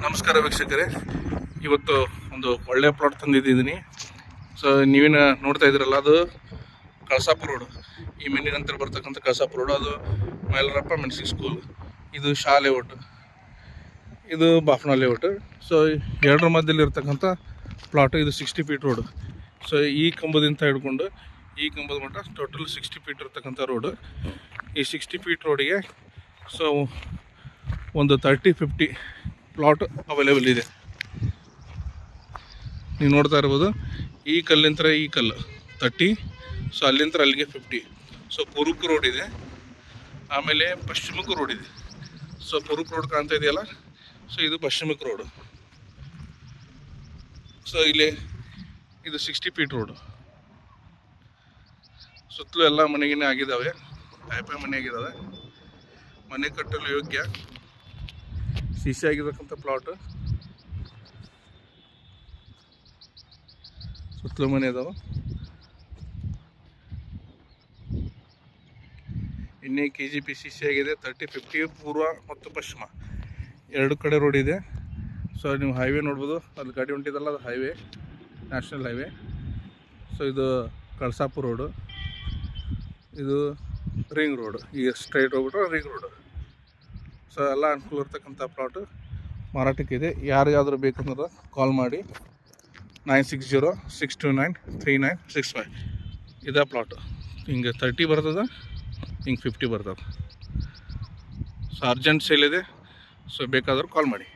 ನಮಸ್ಕಾರ ವೀಕ್ಷಕರೇ, ಇವತ್ತು ಒಂದು ಒಳ್ಳೆಯ ಪ್ಲಾಟ್ ತಂದಿದ್ದೀನಿ. ಸೊ ನೀವೇನು ನೋಡ್ತಾ ಇದ್ದೀರಲ್ಲ, ಅದು ಕಳಸಾಪುರ ರೋಡ್, ಈ ಮೆನ್ನಿ ನಂತರ ಬರ್ತಕ್ಕಂಥ ಕಳಸಾಪುರ ರೋಡ್. ಅದು ಮೈಲಾರಪ್ಪ ಮೆಣಸಿನ ಸ್ಕೂಲ್, ಇದು ಶಾ ಲೇಔಟ್, ಇದು ಬಾಫ್ನಾ ಲೇಔಟ್. ಸೊ ಎರಡರ ಮಧ್ಯದಲ್ಲಿ ಇರ್ತಕ್ಕಂಥ ಪ್ಲಾಟು. ಇದು 60 ಫೀಟ್ ರೋಡು. ಸೊ ಈ ಕಂಬದಿಂದ ಹಿಡ್ಕೊಂಡು ಈ ಕಂಬದ ಮಟ್ಟ ಟೋಟಲ್ 60 ಫೀಟ್ ಇರ್ತಕ್ಕಂಥ ರೋಡು. ಈ 60 ಫೀಟ್ ರೋಡಿಗೆ ಸೊ ಒಂದು 30-50 ಪ್ಲಾಟ್ ಅವೈಲೇಬಲ್ ಇದೆ. ನೀವು ನೋಡ್ತಾ ಇರ್ಬೋದು, ಈ ಕಲ್ಲಿಂದ ಈ ಕಲ್ಲು 30, ಸೊ ಅಲ್ಲಿಂದ ಅಲ್ಲಿಗೆ 50. ಸೊ ಪೂರ್ವಕ್ಕೆ ರೋಡ್ ಇದೆ, ಆಮೇಲೆ ಪಶ್ಚಿಮಕ್ಕೂ ರೋಡ್ ಇದೆ. ಸೊ ಪೂರ್ವಕ್ಕೆ ರೋಡ್ ಕಾಣ್ತಾ ಇದೆಯಲ್ಲ, ಸೊ ಇದು ಪಶ್ಚಿಮಕ್ಕೆ ರೋಡು. ಸೊ ಇಲ್ಲಿ ಇದು 60 ಫೀಟ್ ರೋಡು. ಸುತ್ತಲೂ ಎಲ್ಲ ಮನೆಗೇ ಆಗಿದ್ದಾವೆ, ಪೈಪೆ ಮನೆ ಆಗಿದ್ದಾವೆ. ಮನೆ ಕಟ್ಟಲು ಯೋಗ್ಯ ಸಿಸಿ ಆಗಿರ್ತಕ್ಕಂಥ ಪ್ಲಾಟ್. ಸುತ್ತಲೂ ಮನೆ ಇದಾವೆ. ಇನ್ನೇ KGP CC ಆಗಿದೆ. 30-50 ಪೂರ್ವ ಮತ್ತು ಪಶ್ಚಿಮ ಎರಡು ಕಡೆ ರೋಡ್ ಇದೆ. ಸೊ ನೀವು ಹೈವೇ ನೋಡ್ಬೋದು, ಅಲ್ಲಿ ಗಾಡಿ ಹೊಂಟಿದಲ್ಲ, ಅದು ಹೈವೇ, ನ್ಯಾಷನಲ್ ಹೈವೇ. ಸೊ ಇದು ಕಳಸಾಪುರ ರೋಡು, ಇದು ರಿಂಗ್ ರೋಡು. ಈಗ ಸ್ಟ್ರೈಟ್ ಹೋಗ್ಬಿಟ್ರೆ ರಿಂಗ್ ರೋಡು. ಸೊ ಎಲ್ಲ ಅನುಕೂಲ ಇರ್ತಕ್ಕಂಥ ಪ್ಲಾಟು ಮಾರಾಟಕ್ಕಿದೆ. ಯಾರಿಗಾದರೂ ಬೇಕಂದ್ರೆ ಕಾಲ್ ಮಾಡಿ 9606293965. ಇದೇ ಪ್ಲಾಟು. ಹಿಂಗೆ 30 ಬರ್ತದೆ, ಹಿಂಗೆ 50 ಬರ್ತದೆ. ಸೊ ಅರ್ಜೆಂಟ್ ಸೇಲ್ ಇದೆ. ಸೊ ಬೇಕಾದರೂ ಕಾಲ್ ಮಾಡಿ.